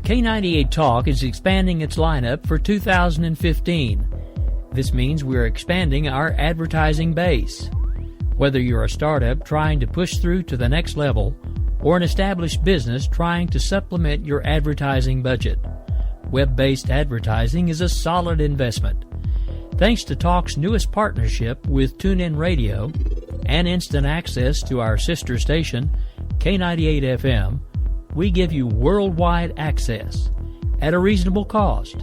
K98 Talk is expanding its lineup for 2015. This means we're expanding our advertising base. Whether you're a startup trying to push through to the next level or an established business trying to supplement your advertising budget, web-based advertising is a solid investment. Thanks to Talk's newest partnership with TuneIn Radio and instant access to our sister station, K98 FM, we give you worldwide access at a reasonable cost.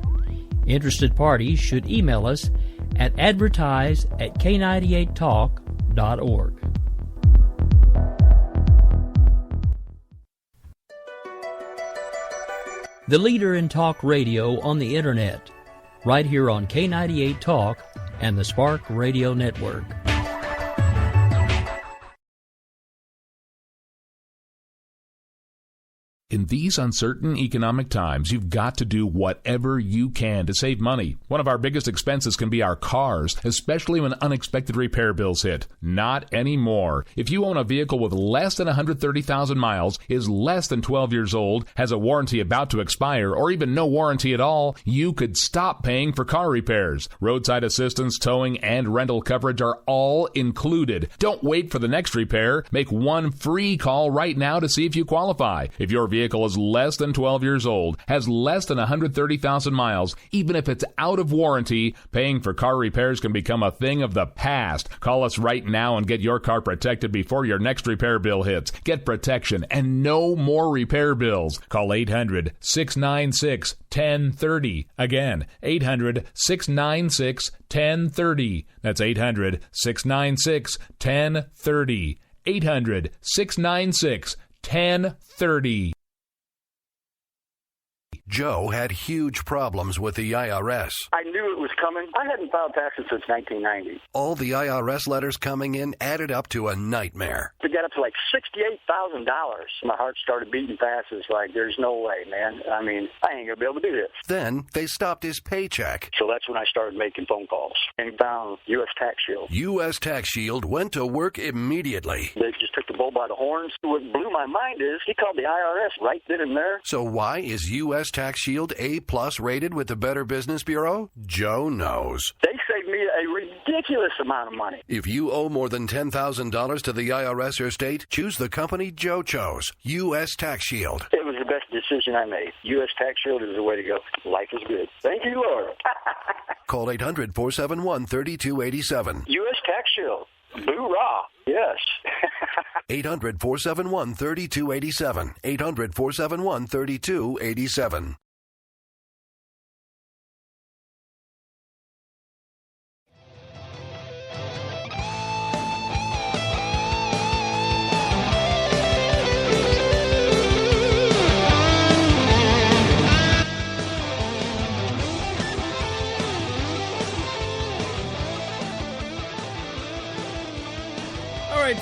Interested parties should email us at advertise@k98talk.org. The leader in talk radio on the Internet, right here on K98 Talk and the Spark Radio Network. In these uncertain economic times, you've got to do whatever you can to save money. One of our biggest expenses can be our cars, especially when unexpected repair bills hit. Not anymore. If you own a vehicle with less than 130,000 miles, is less than 12 years old, has a warranty about to expire, or even no warranty at all, you could stop paying for car repairs. Roadside assistance, towing, and rental coverage are all included. Don't wait for the next repair. Make one free call right now to see if you qualify. If your vehicle is less than 12 years old, has less than 130,000 miles, even if it's out of warranty, paying for car repairs can become a thing of the past. Call us right now and get your car protected before your next repair bill hits. Get protection and no more repair bills. Call 800-696-1030. Again, 800-696-1030. That's 800-696-1030. 800-696-1030. Joe had huge problems with the IRS. I knew it was coming. I hadn't filed taxes since 1990. All the IRS letters coming in added up to a nightmare. It got up to like $68,000. My heart started beating fast. It's like, there's no way, man. I mean, I ain't going to be able to do this. Then they stopped his paycheck. So that's when I started making phone calls and found U.S. Tax Shield. U.S. Tax Shield went to work immediately. They just took the bull by the horns. What blew my mind is he called the IRS right then and there. So why is U.S. Tax Shield A+ rated with the Better Business Bureau? Joe knows. They saved me a ridiculous amount of money. If you owe more than $10,000 to the IRS or state, choose the company Joe chose, U.S. Tax Shield. It was the best decision I made. U.S. Tax Shield is the way to go. Life is good. Thank you, Lord. Call 800-471-3287. U.S. Tax Shield. Boo-rah. Yes. 800-471-3287. 800-471-3287.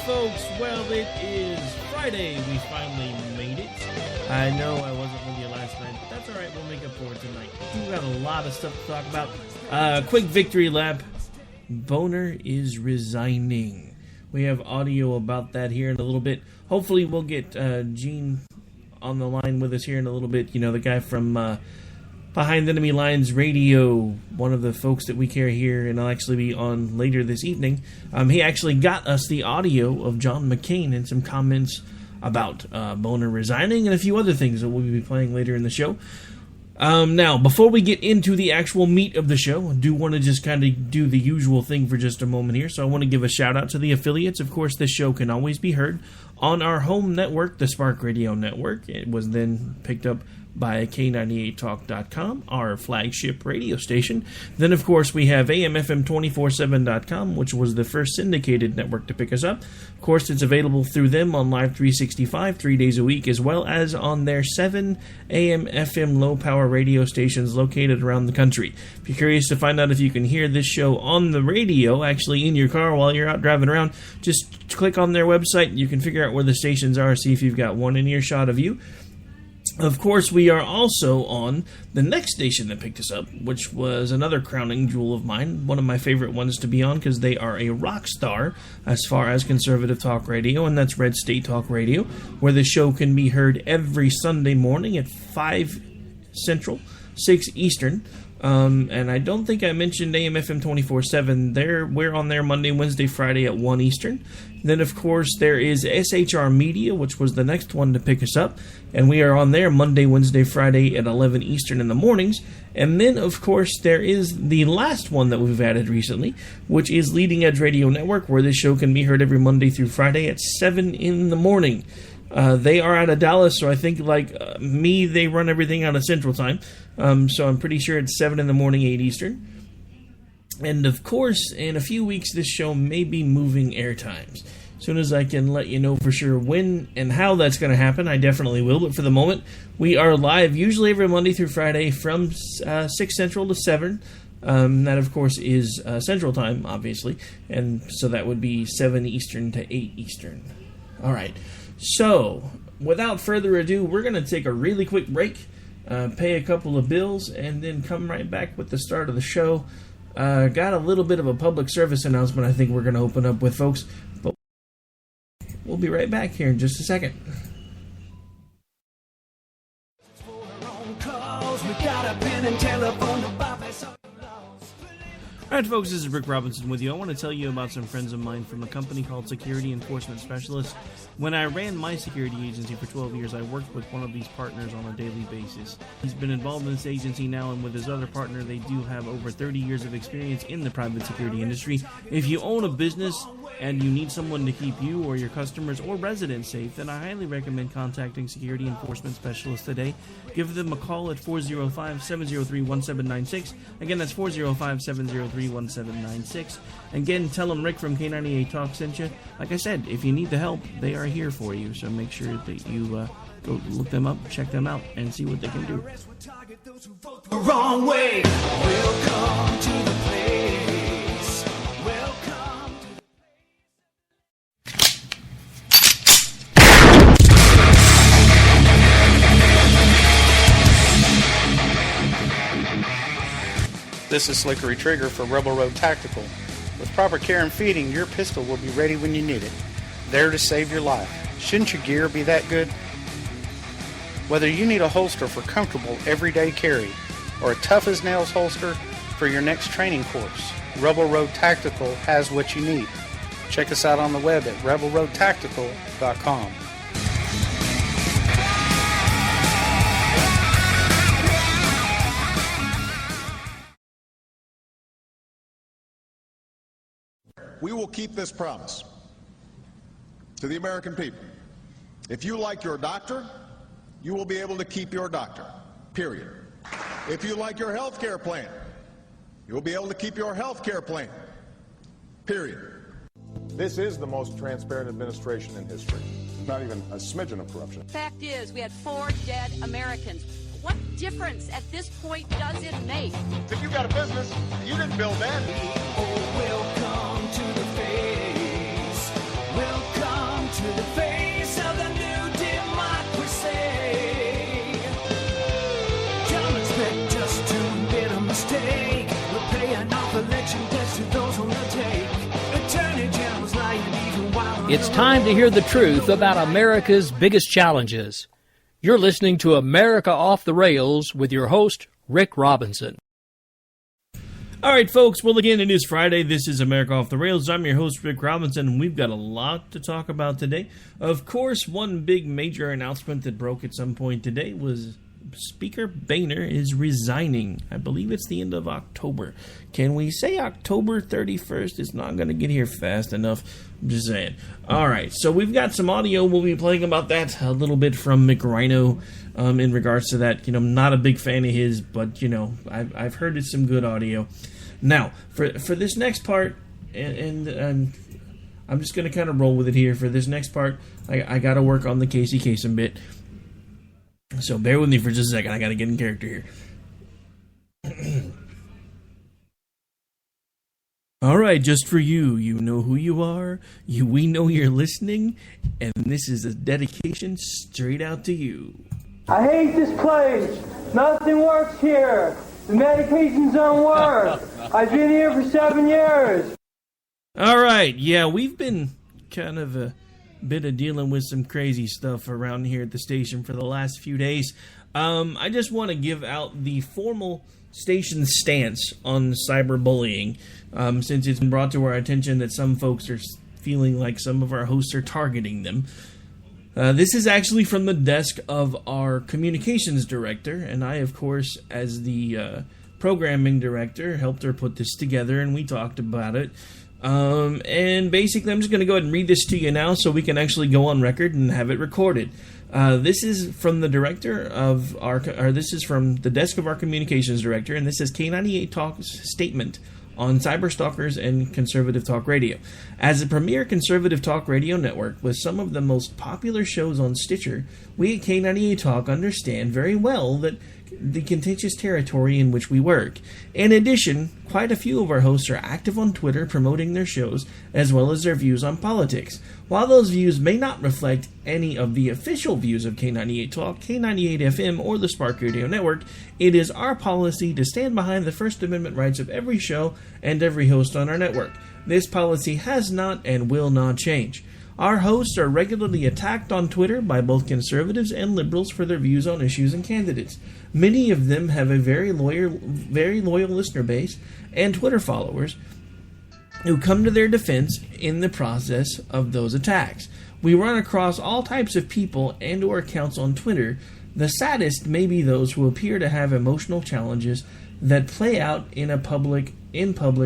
Folks, well, it is Friday. We finally made it. I know I wasn't with you last night, but that's all right. We'll make up for it tonight. We've got a lot of stuff to talk about. Quick victory lap. Boner is resigning. We have audio about that here in a little bit. Hopefully, we'll get Gene on the line with us here in a little bit. You know, the guy from Behind Enemy Lines Radio, one of the folks that we carry here, and I'll actually be on later this evening. He actually got us the audio of John McCain and some comments about Boner resigning and a few other things that we'll be playing later in the show. Now, before we get into the actual meat of the show, I do want to just kind of do the usual thing for just a moment here. So I want to give a shout out to the affiliates. Of course, this show can always be heard on our home network, the Spark Radio Network. It was then picked up by K98Talk.com, our flagship radio station. Then, of course, we have AMFM247.com, which was the first syndicated network to pick us up. Of course, it's available through them on Live 365 3 days a week, as well as on their 7 AM/FM low-power radio stations located around the country. If you're curious to find out if you can hear this show on the radio, actually in your car while you're out driving around, just click on their website. You can figure out where the stations are, see if you've got one in earshot of you. Of course, we are also on the next station that picked us up, which was another crowning jewel of mine, one of my favorite ones to be on because they are a rock star as far as conservative talk radio, and that's Red State Talk Radio, where the show can be heard every Sunday morning at 5 Central, 6 Eastern. And I don't think I mentioned AM/FM 24/7. We're on there Monday, Wednesday, Friday at 1 Eastern. Then, of course, there is SHR Media, which was the next one to pick us up. And we are on there Monday, Wednesday, Friday at 11 Eastern in the mornings. And then, of course, there is the last one that we've added recently, which is Leading Edge Radio Network, where this show can be heard every Monday through Friday at 7 in the morning. They are out of Dallas, so I think, like me, they run everything out of Central Time. So I'm pretty sure it's 7 in the morning, 8 Eastern. And, of course, in a few weeks, this show may be moving air times. As soon as I can let you know for sure when and how that's going to happen, I definitely will. But for the moment, we are live usually every Monday through Friday from 6 Central to 7. That, of course, is Central Time, obviously. And so that would be 7 Eastern to 8 Eastern. All right. So, without further ado, we're going to take a really quick break, pay a couple of bills, and then come right back with the start of the show. Got a little bit of a public service announcement I think we're going to open up with, folks. But we'll be right back here in just a second. Alright, folks, this is Rick Robinson with you. I want to tell you about some friends of mine from a company called Security Enforcement Specialists. When I ran my security agency for 12 years, I worked with one of these partners on a daily basis. He's been involved in this agency now, and with his other partner, they do have over 30 years of experience in the private security industry. If you own a business and you need someone to keep you or your customers or residents safe, then I highly recommend contacting Security Enforcement Specialists today. Give them a call at 405-703-1796. Again, that's 405-703-1796. Again, tell them Rick from K98 Talk sent you. Like I said, if you need the help, they are here for you. So make sure that you go look them up, check them out, and see what they can do. Wrong way. Welcome to the place. Welcome to This is Slickery Trigger for Rebel Road Tactical. With proper care and feeding, your pistol will be ready when you need it, there to save your life. Shouldn't your gear be that good? Whether you need a holster for comfortable everyday carry or a tough-as-nails holster for your next training course, Rebel Road Tactical has what you need. Check us out on the web at rebelroadtactical.com. We will keep this promise to the American people. If you like your doctor, you will be able to keep your doctor, period. If you like your health care plan, you will be able to keep your health care plan, period. This is the most transparent administration in history. Not even a smidgen of corruption. Fact is, we had 4 dead Americans. What difference at this point does it make? If you got a business, you didn't build that. Oh, welcome to the face. Welcome to the face of the new democracy. Don't expect us to admit a mistake. We're paying off election debts to those who will take. Attorney General's lying even while It's time to hear the truth about America's biggest challenges. You're listening to America Off the Rails with your host, Rick Robinson. All right, folks. Well, again, it is Friday. This is America Off the Rails. I'm your host, Rick Robinson, and we've got a lot to talk about today. Of course, one big major announcement that broke at some point today was Speaker Boehner is resigning. I believe it's the end of October. Can we say October 31st? It's not going to get here fast enough. I'm just saying. All right, so we've got some audio. We'll be playing about that a little bit from McRhino in regards to that. You know, I'm not a big fan of his, but, you know, I've heard it's some good audio. Now, for this next part, and I'm just going to kind of roll with it here. For this next part, I got to work on the Casey Kasem bit. So bear with me for just a second. I got to get in character here. All right, just for you. You know who you are. We know you're listening. And this is a dedication straight out to you. I hate this place. Nothing works here. The medications don't work. I've been here for 7 years. All right. Yeah, we've been kind of dealing with some crazy stuff around here at the station for the last few days. I just want to give out the formal station stance on cyberbullying, since it's been brought to our attention that some folks are feeling like some of our hosts are targeting them. This is actually from the desk of our communications director, and I, of course, as the programming director, helped her put this together, and we talked about it. And basically, I'm just going to go ahead and read this to you now so we can actually go on record and have it recorded. This is from the director of this is from the desk of our communications director, and this is K98 Talk's statement on cyberstalkers and conservative talk radio. As a premier conservative talk radio network with some of the most popular shows on Stitcher, we at K98 Talk understand very well that the contentious territory in which we work. In addition, quite a few of our hosts are active on Twitter promoting their shows as well as their views on politics. While those views may not reflect any of the official views of K98 Talk, K98 FM, or the Spark Radio Network, it is our policy to stand behind the First Amendment rights of every show and every host on our network. This policy has not and will not change. Our hosts are regularly attacked on Twitter by both conservatives and liberals for their views on issues and candidates. Many of them have a very loyal listener base and Twitter followers who come to their defense in the process of those attacks. We run across all types of people and or accounts on Twitter. The saddest may be those who appear to have emotional challenges that play out in public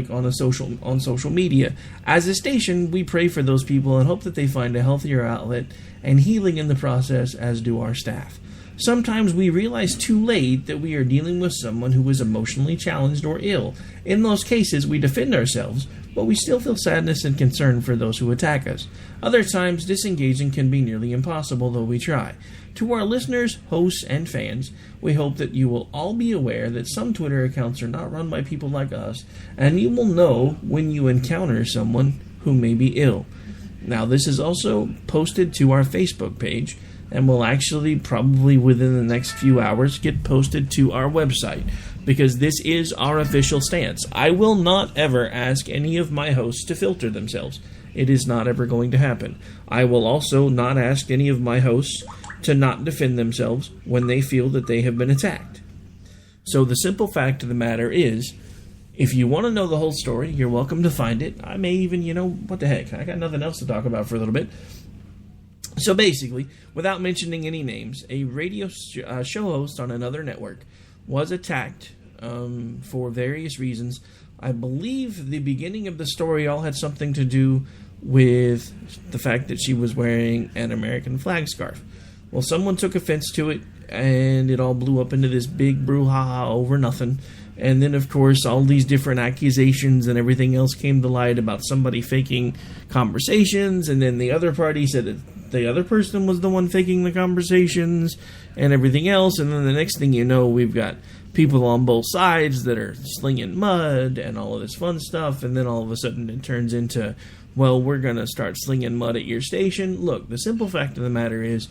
on social media. As a station, we pray for those people and hope that they find a healthier outlet and healing in the process, as do our staff. Sometimes we realize too late that we are dealing with someone who is emotionally challenged or ill. In those cases, we defend ourselves, but we still feel sadness and concern for those who attack us. Other times, disengaging can be nearly impossible, though we try. To our listeners, hosts, and fans, we hope that you will all be aware that some Twitter accounts are not run by people like us, and you will know when you encounter someone who may be ill. Now, this is also posted to our Facebook page, and will actually probably within the next few hours get posted to our website, because this is our official stance. I will not ever ask any of my hosts to filter themselves. It is not ever going to happen. I will also not ask any of my hosts to not defend themselves when they feel that they have been attacked. So the simple fact of the matter is, if you want to know the whole story, you're welcome to find it. I may even, what the heck, I got nothing else to talk about for a little bit. So basically, without mentioning any names, a radio show host on another network was attacked for various reasons. I believe the beginning of the story all had something to do with the fact that she was wearing an American flag scarf. Well, someone took offense to it, and it all blew up into this big brouhaha over nothing. And then, of course, all these different accusations and everything else came to light about somebody faking conversations, and then the other party said that the other person was the one faking the conversations and everything else. And then the next thing you know, we've got people on both sides that are slinging mud and all of this fun stuff. And then all of a sudden it turns into, well, we're going to start slinging mud at your station. Look, the simple fact of the matter is,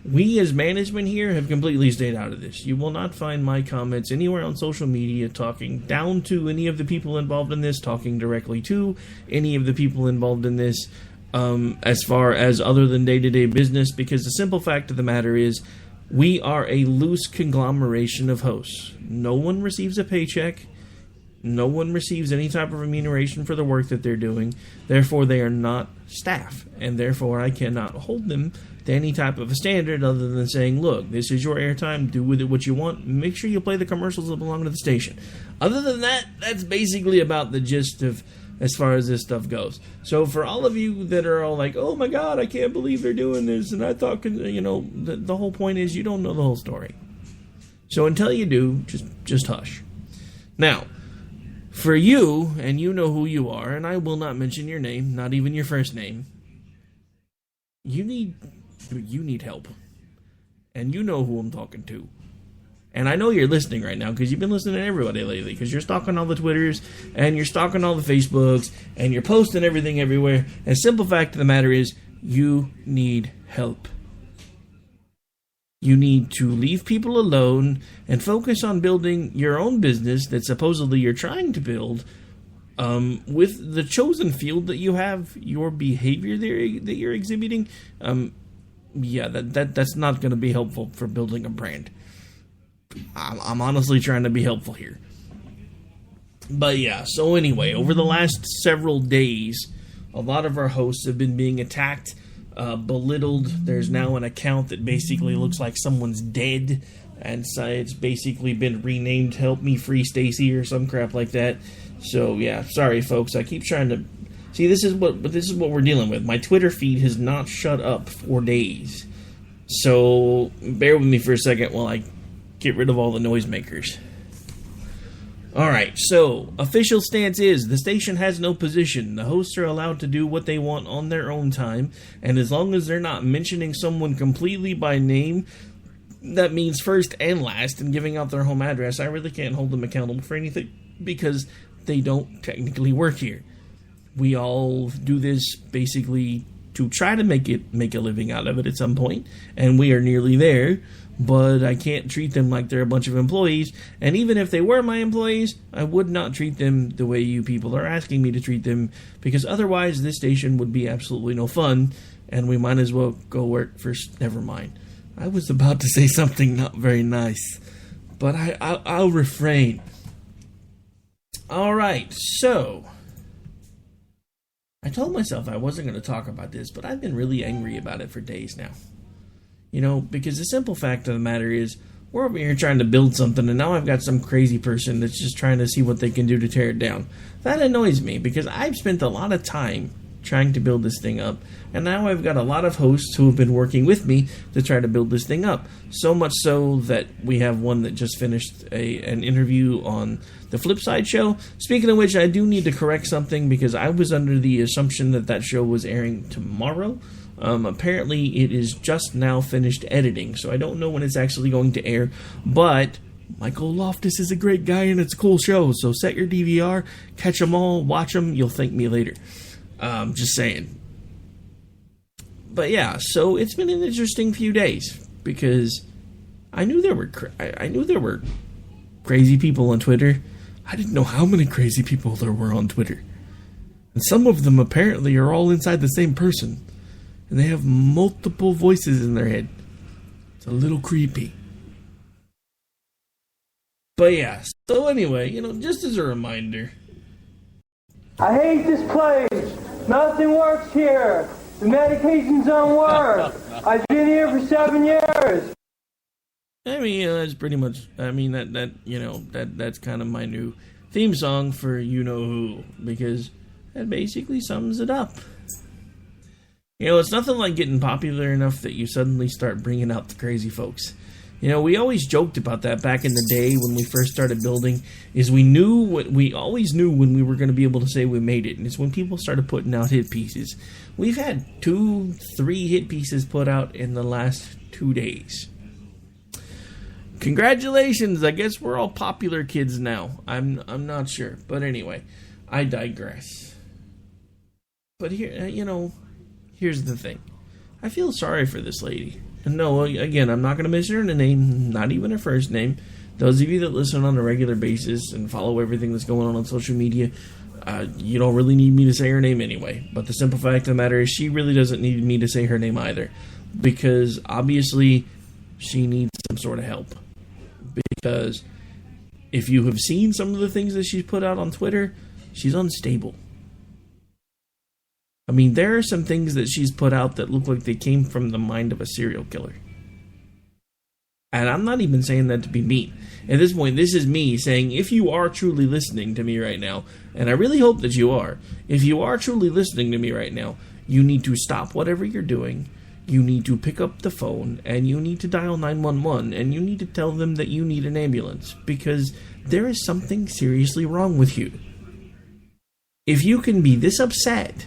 we as management here have completely stayed out of this. You will not find my comments anywhere on social media talking down to any of the people involved in this, talking directly to any of the people involved in this, as far as other than day-to-day business, because the simple fact of the matter is, we are a loose conglomeration of hosts. No one receives a paycheck. No one receives any type of remuneration for the work that they're doing. Therefore, they are not staff, and therefore I cannot hold them to any type of a standard other than saying, look, this is your airtime, do with it what you want, make sure you play the commercials that belong to the station. Other than that, that's basically about the gist of as far as this stuff goes. So for all of you that are all like, oh my god, I can't believe they're doing this, and I thought, the whole point is you don't know the whole story. So until you do, just hush. Now, for you, and you know who you are, and I will not mention your name, not even your first name, you need help. And you know who I'm talking to. And I know you're listening right now because you've been listening to everybody lately, because you're stalking all the Twitters and you're stalking all the Facebooks and you're posting everything everywhere. And the simple fact of the matter is, you need help. You need to leave people alone and focus on building your own business that supposedly you're trying to build with the chosen field that you have, your behavior that you're exhibiting. That's not going to be helpful for building a brand. I'm honestly trying to be helpful here. But yeah, so anyway, over the last several days, a lot of our hosts have been being attacked, belittled. There's now an account that basically looks like someone's dead, and so it's basically been renamed Help Me Free Stacy or some crap like that. So yeah, sorry folks, I keep trying to... See, this is what we're dealing with. My Twitter feed has not shut up for days. So bear with me for a second while I get rid of all the noisemakers. Alright, so official stance is the station has no position. The hosts are allowed to do what they want on their own time, and as long as they're not mentioning someone completely by name, that means first and last, and giving out their home address, I really can't hold them accountable for anything because they don't technically work here. We all do this basically to try to make a living out of it at some point, and we are nearly there, but I can't treat them like they're a bunch of employees, and even if they were my employees, I would not treat them the way you people are asking me to treat them, because otherwise this station would be absolutely no fun, and we might as well go work for... Never mind. I was about to say something not very nice, but I'll refrain. Alright, so... I told myself I wasn't going to talk about this, but I've been really angry about it for days now. You know, because the simple fact of the matter is, we're over here trying to build something, and now I've got some crazy person that's just trying to see what they can do to tear it down. That annoys me, because I've spent a lot of time trying to build this thing up, and now I've got a lot of hosts who have been working with me to try to build this thing up. So much so that we have one that just finished an interview on the Flipside show. Speaking of which, I do need to correct something, because I was under the assumption that show was airing tomorrow. Apparently it is just now finished editing, so I don't know when it's actually going to air, but Michael Loftus is a great guy and it's a cool show, so set your DVR, catch them all, watch them, you'll thank me later. Just saying. But yeah, so it's been an interesting few days, because I knew there were crazy people on Twitter. I didn't know how many crazy people there were on Twitter. And some of them apparently are all inside the same person. And they have multiple voices in their head. It's a little creepy. But yeah, so anyway, just as a reminder. I hate this place. Nothing works here. The medications don't work. I've been here for 7 years. I mean, that's pretty much, that's kind of my new theme song for you-know-who, because that basically sums it up. It's nothing like getting popular enough that you suddenly start bringing out the crazy folks. We always joked about that back in the day when we first started building, is we always knew when we were going to be able to say we made it, and it's when people started putting out hit pieces. We've had 2-3 hit pieces put out in the last 2 days. Congratulations, I guess we're all popular kids now. I'm not sure, but anyway, I digress. But here, here's the thing. I feel sorry for this lady. And no, again, I'm not going to mention her name, not even her first name. Those of you that listen on a regular basis and follow everything that's going on social media, you don't really need me to say her name anyway. But the simple fact of the matter is she really doesn't need me to say her name either. Because obviously she needs some sort of help. Because if you have seen some of the things that she's put out on Twitter, she's unstable. I mean, there are some things that she's put out that look like they came from the mind of a serial killer. And I'm not even saying that to be mean. At this point, this is me saying, if you are truly listening to me right now, and I really hope that you are, if you are truly listening to me right now, you need to stop whatever you're doing, you need to pick up the phone, and you need to dial 911, and you need to tell them that you need an ambulance, because there is something seriously wrong with you. If you can be this upset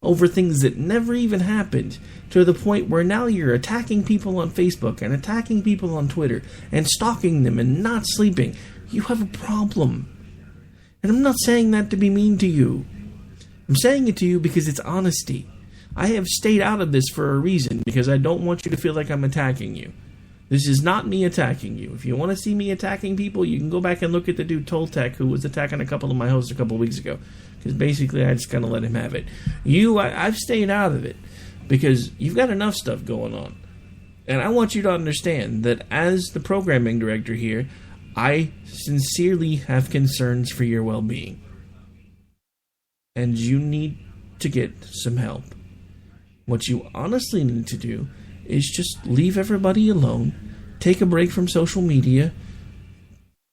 over things that never even happened, to the point where now you're attacking people on Facebook and attacking people on Twitter and stalking them and not sleeping, you have a problem. And I'm not saying that to be mean to you. I'm saying it to you because it's honesty. I have stayed out of this for a reason, because I don't want you to feel like I'm attacking you. This is not me attacking you. If you want to see me attacking people, you can go back and look at the dude Toltec, who was attacking a couple of my hosts a couple of weeks ago. Because basically I just kind of let him have it. I've stayed out of it, because you've got enough stuff going on. And I want you to understand that as the programming director here, I sincerely have concerns for your well-being. And you need to get some help. What you honestly need to do is just leave everybody alone, take a break from social media,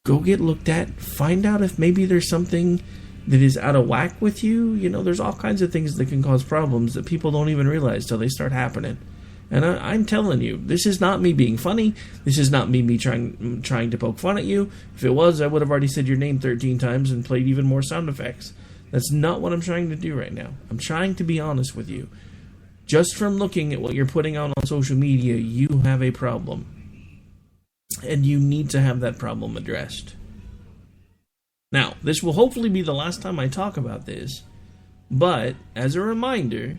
go get looked at, find out if maybe there's something that is out of whack with you. You know, there's all kinds of things that can cause problems that people don't even realize till they start happening. And I'm telling you, this is not me being funny. This is not me trying to poke fun at you. If it was, I would have already said your name 13 times and played even more sound effects. That's not what I'm trying to do right now. I'm trying to be honest with you. Just from looking at what you're putting out on social media, you have a problem. And you need to have that problem addressed. Now, this will hopefully be the last time I talk about this. But, as a reminder,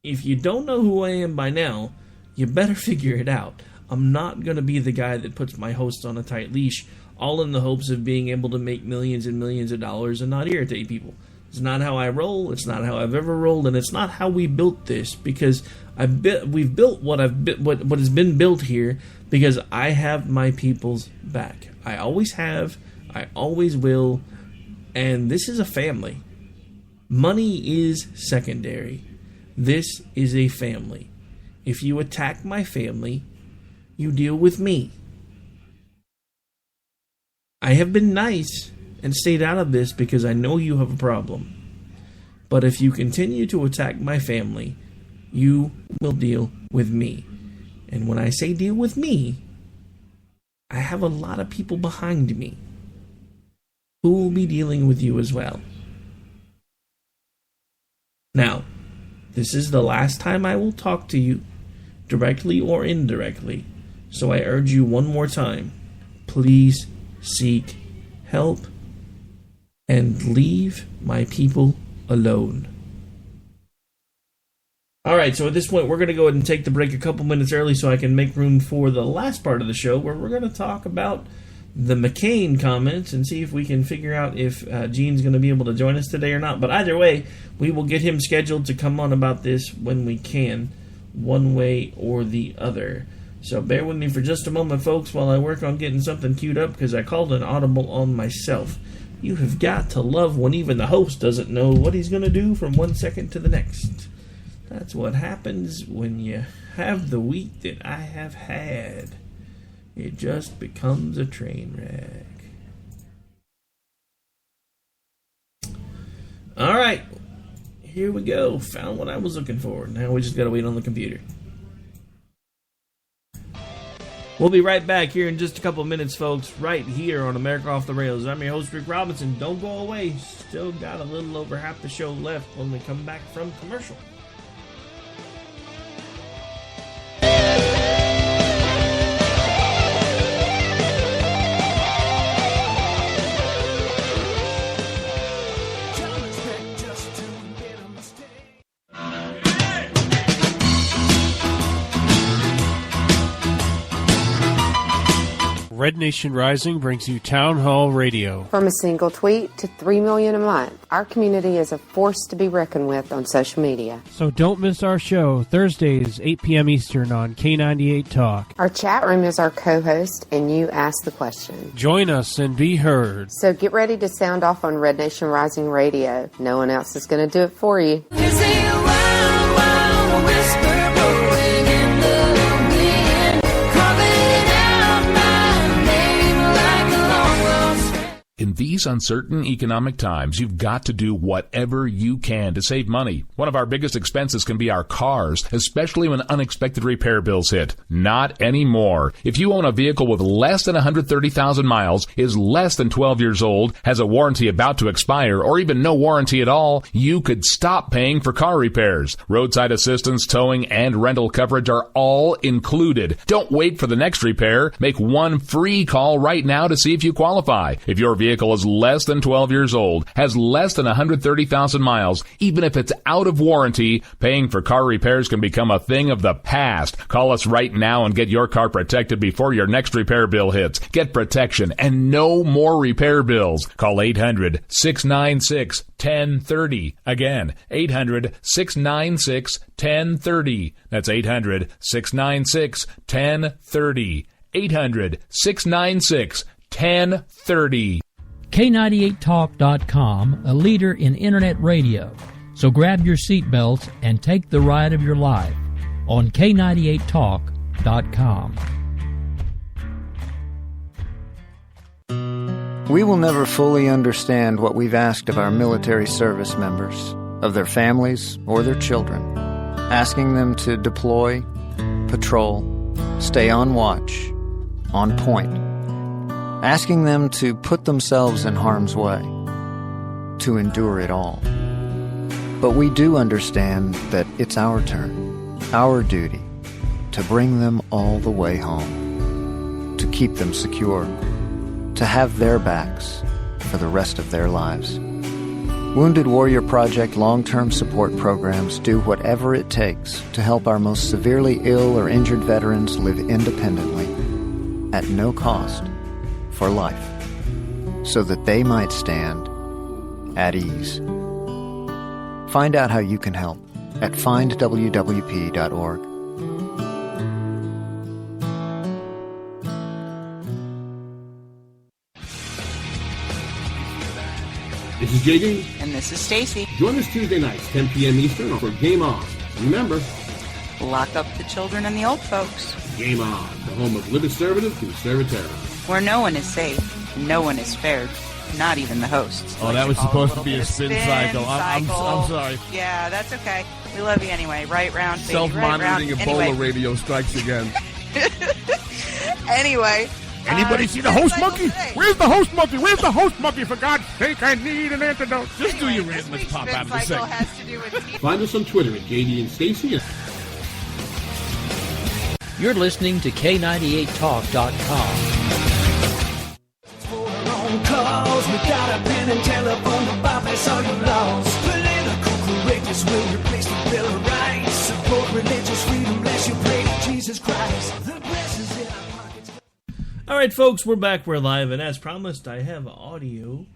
if you don't know who I am by now, you better figure it out. I'm not going to be the guy that puts my hosts on a tight leash, all in the hopes of being able to make millions and millions of dollars and not irritate people. It's not how I roll, it's not how I've ever rolled, and it's not how we built this, because we've built what has been built here because I have my people's back. I always have, I always will, and this is a family. Money is secondary. This is a family. If you attack my family, you deal with me. I have been nice and stayed out of this because I know you have a problem. But if you continue to attack my family, you will deal with me. And when I say deal with me, I have a lot of people behind me who will be dealing with you as well. Now, this is the last time I will talk to you, directly or indirectly, so I urge you one more time, please seek help and leave my people alone. Alright, so at this point we're going to go ahead and take the break a couple minutes early so I can make room for the last part of the show where we're going to talk about the McCain comments and see if we can figure out if Gene's going to be able to join us today or not. But either way, we will get him scheduled to come on about this when we can, one way or the other. So bear with me for just a moment, folks, while I work on getting something queued up, because I called an audible on myself. You have got to love when even the host doesn't know what he's going to do from 1 second to the next. That's what happens when you have the week that I have had. It just becomes a train wreck. Alright, here we go. Found what I was looking for. Now we just gotta wait on the computer. We'll be right back here in just a couple of minutes, folks, right here on America Off the Rails. I'm your host, Rick Robinson. Don't go away. Still got a little over half the show left when we come back from commercial. Red Nation Rising brings you Town Hall Radio. From a single tweet to 3 million a month, our community is a force to be reckoned with on social media. So don't miss our show, Thursdays, 8 p.m. Eastern on K98 Talk. Our chat room is our co-host, and you ask the question. Join us and be heard. So get ready to sound off on Red Nation Rising Radio. No one else is going to do it for you. In these uncertain economic times, you've got to do whatever you can to save money. One of our biggest expenses can be our cars, especially when unexpected repair bills hit. Not anymore. If you own a vehicle with less than 130,000 miles, is less than 12 years old, has a warranty about to expire, or even no warranty at all, you could stop paying for car repairs. Roadside assistance, towing, and rental coverage are all included. Don't wait for the next repair. Make one free call right now to see if you qualify. If your vehicle is less than 12 years old, has less than 130,000 miles, even if it's out of warranty, paying for car repairs can become a thing of the past. Call us right now and get your car protected before your next repair bill hits. Get protection and no more repair bills. Call 800-696-1030. Again, 800-696-1030. That's 800-696-1030. 800-696-1030. K98Talk.com, a leader in Internet radio. So grab your seatbelts and take the ride of your life on K98Talk.com. We will never fully understand what we've asked of our military service members, of their families or their children, asking them to deploy, patrol, stay on watch, on point, asking them to put themselves in harm's way, to endure it all. But we do understand that it's our turn, our duty, to bring them all the way home, to keep them secure, to have their backs for the rest of their lives. Wounded Warrior Project long-term support programs do whatever it takes to help our most severely ill or injured veterans live independently, at no cost, for life, so that they might stand at ease. Find out how you can help at findwwp.org. This is JD. And this is Stacy. Join us Tuesday nights, 10 p.m. Eastern, for Game On. Remember, lock up the children and the old folks. Game On, the home of liberty conservative. Where no one is safe, no one is spared, not even the hosts. Oh, that was supposed to be a spin cycle. I'm sorry. Yeah, that's okay. We love you anyway. Right round, baby. Self-monitoring right Ebola anyway. radio strikes again. Anyway. Anybody see the host monkey? Where's the host monkey? Where's the host monkey? For God's sake, I need an antidote. Just do your rant. Let's pop out of the segment. Find us on Twitter at JD and Stacy. You're listening to K98Talk.com. Calls, we got a pen and telephone to bypass all your laws. Political correctness will replace the Bill of Rights. Support religious freedom, bless you, pray Jesus Christ. The blessings in our pockets. All right, folks, we're back. We're live, and as promised, I have audio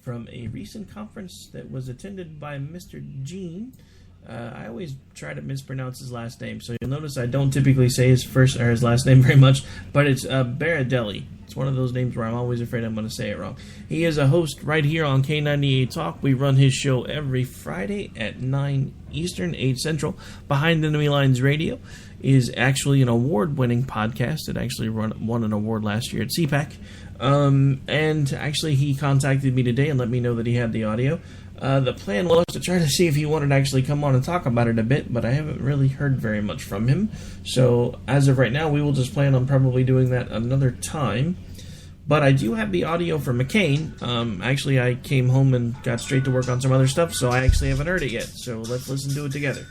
from a recent conference that was attended by Mr. Gene. I always try to mispronounce his last name, so you'll notice I don't typically say his first or his last name very much, but it's Baradelli. It's one of those names where I'm always afraid I'm going to say it wrong. He is a host right here on K98 Talk. We run his show every Friday at 9 Eastern, 8 Central. Behind Enemy Lines Radio is actually an award-winning podcast. It actually won an award last year at CPAC. And actually, he contacted me today and let me know that he had the audio. The plan was to try to see if he wanted to actually come on and talk about it a bit, but I haven't really heard very much from him. So, as of right now, we will just plan on probably doing that another time. But I do have the audio from McCain. Actually, I came home and got straight to work on some other stuff, so I actually haven't heard it yet. So, let's listen to it together.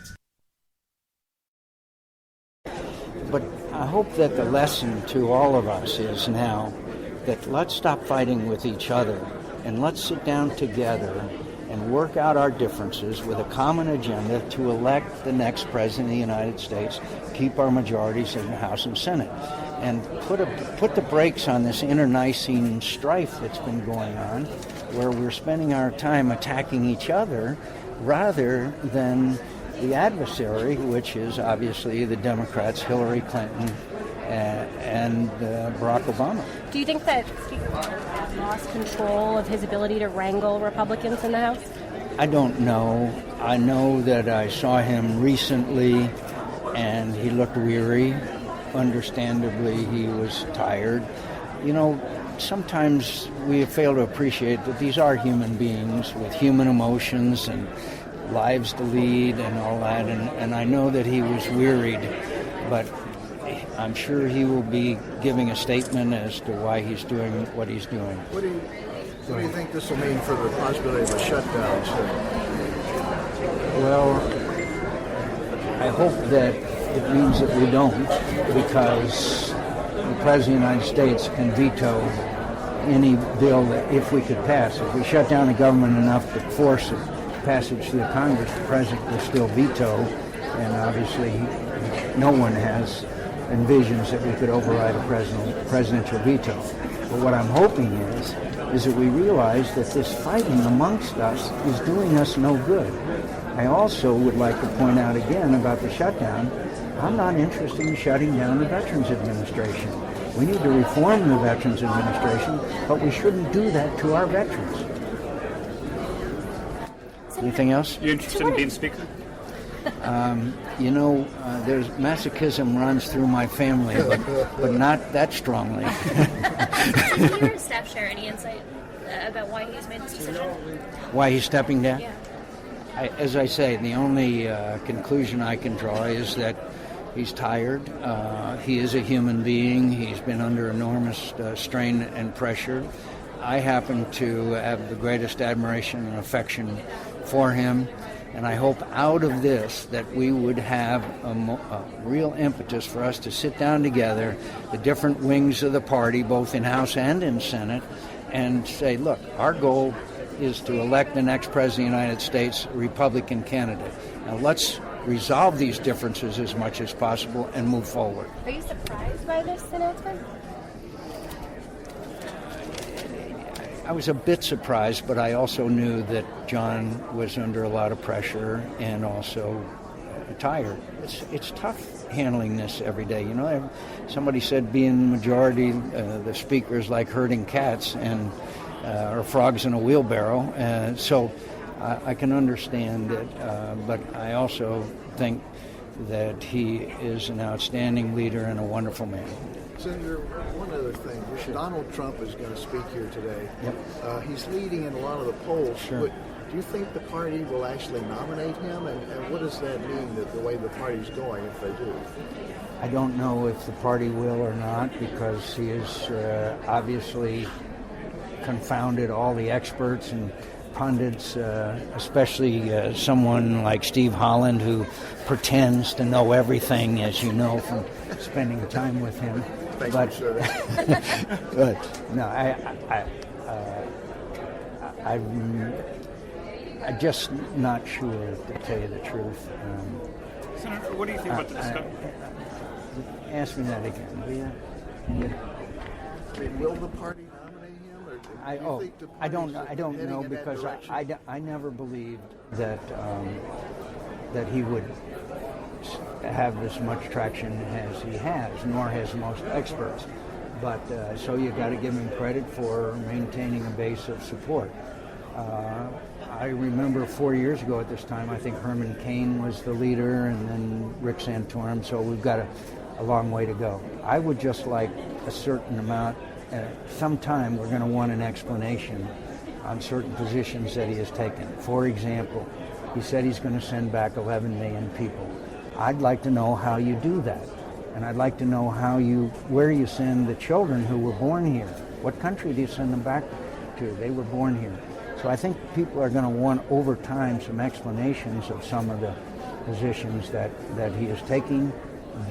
But I hope that the lesson to all of us is now that let's stop fighting with each other and let's sit down together and work out our differences with a common agenda to elect the next president of the United States, keep our majorities in the House and Senate, and put the brakes on this internecine strife that's been going on, where we're spending our time attacking each other rather than the adversary, which is obviously the Democrats, Hillary Clinton and Barack Obama. Do you think that Speaker Barr has lost control of his ability to wrangle Republicans in the House? I don't know. I know that I saw him recently, and he looked weary. Understandably, he was tired. You know, sometimes we fail to appreciate that these are human beings with human emotions and lives to lead and all that, and I know that he was wearied, but I'm sure he will be giving a statement as to why he's doing what he's doing. What do you think this will mean for the possibility of a shutdown soon? Well, I hope that it means that we don't, because the President of the United States can veto any bill that, if we could pass, if we shut down the government enough to force it passage through Congress, the president will still veto, and obviously no one has envisions that we could override a presidential veto. But what I'm hoping is that we realize that this fighting amongst us is doing us no good. I also would like to point out again about the shutdown. I'm not interested in shutting down the Veterans Administration. We need to reform the Veterans Administration, but we shouldn't do that to our veterans. Anything else? You interested in being Speaker? There's masochism runs through my family, but not that strongly. Does your staff share any insight about why he's made this decision? Why he's stepping down? Yeah. As I say, the only conclusion I can draw is that he's tired. He is a human being. He's been under enormous strain and pressure. I happen to have the greatest admiration and affection for him. And I hope out of this that we would have a real impetus for us to sit down together, the different wings of the party, both in House and in Senate, and say, look, our goal is to elect the next President of the United States, a Republican candidate. Now let's resolve these differences as much as possible and move forward. Are you surprised by this announcement? I was a bit surprised, but I also knew that John was under a lot of pressure and also tired. It's tough handling this every day. You know, somebody said being the majority, the speaker is like herding cats and or frogs in a wheelbarrow. So I can understand it, but I also think that he is an outstanding leader and a wonderful man. Senator, one other thing. Sure. Donald Trump is going to speak here today. Yep. He's leading in a lot of the polls. Sure. But do you think the party will actually nominate him? And what does that mean, that the way the party's going, if they do? I don't know if the party will or not, because he has obviously confounded all the experts and pundits, especially someone like Steve Holland, who pretends to know everything, as you know from spending time with him. Thank but, you, sir. But no, I'm just not sure, to tell you the truth. Senator, what do you think about the discussion? Ask me that again, will you? Will the party nominate him? Or do you think the I don't know, because I never believed that that he would have as much traction as he has, nor has most experts. But so you got to give him credit for maintaining a base of support. I remember 4 years ago at this time, I think Herman Cain was the leader, and then Rick Santorum. So we've got a long way to go. I would just like a certain amount. Sometime we're going to want an explanation on certain positions that he has taken. For example, he said he's going to send back 11 million people. I'd like to know how you do that. And I'd like to know where you send the children who were born here. What country do you send them back to? They were born here. So I think people are going to want, over time, some explanations of some of the positions that he is taking.